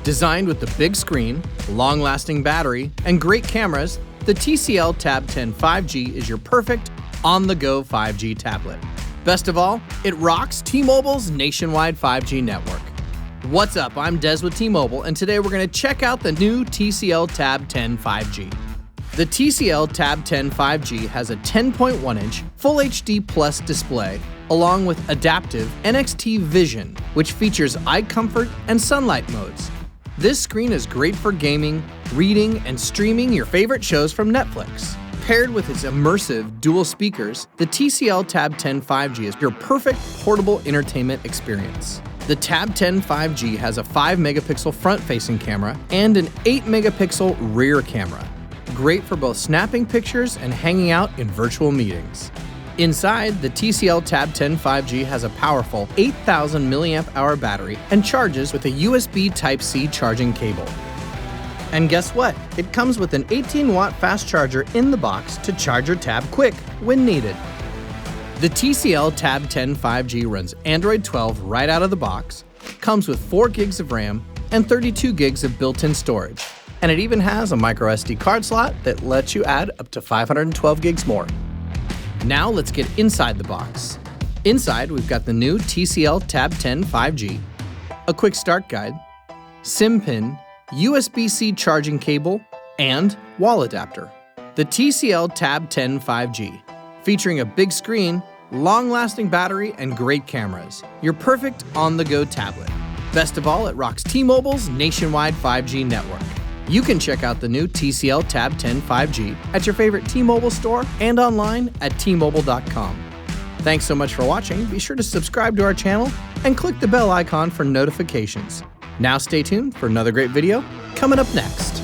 Designed with the big screen, long-lasting battery, and great cameras, the TCL TAB 10 5G is your perfect on-the-go 5G tablet. Best of all, it rocks T-Mobile's nationwide 5G network. What's up? I'm Des with T-Mobile, and today we're going to check out the new TCL TAB 10 5G. The TCL TAB 10 5G has a 10.1-inch Full HD Plus display, along with adaptive NXT Vision, which features eye comfort and sunlight modes. This screen is great for gaming, reading, and streaming your favorite shows from Netflix. Paired with its immersive dual speakers, the TCL TAB 10 5G is your perfect portable entertainment experience. The TAB 10 5G has a 5-megapixel front-facing camera and an 8-megapixel rear camera. Great for both snapping pictures and hanging out in virtual meetings. Inside, the TCL TAB 10 5G has a powerful 8,000 mAh battery and charges with a USB Type-C charging cable. And guess what? It comes with an 18-watt fast charger in the box to charge your tab quick when needed. The TCL TAB 10 5G runs Android 12 right out of the box, comes with 4 gigs of RAM and 32 gigs of built-in storage, and it even has a microSD card slot that lets you add up to 512 gigs more. Now let's get inside the box. Inside, we've got the new TCL TAB 10 5G, a quick start guide, SIM pin, USB-C charging cable, and wall adapter. The TCL TAB 10 5G, featuring a big screen, long-lasting battery, and great cameras. Your perfect on-the-go tablet. Best of all, it rocks T-Mobile's nationwide 5G network. You can check out the new TCL TAB 10 5G at your favorite T-Mobile store and online at tmobile.com. Thanks so much for watching. Be sure to subscribe to our channel and click the bell icon for notifications. Now stay tuned for another great video coming up next.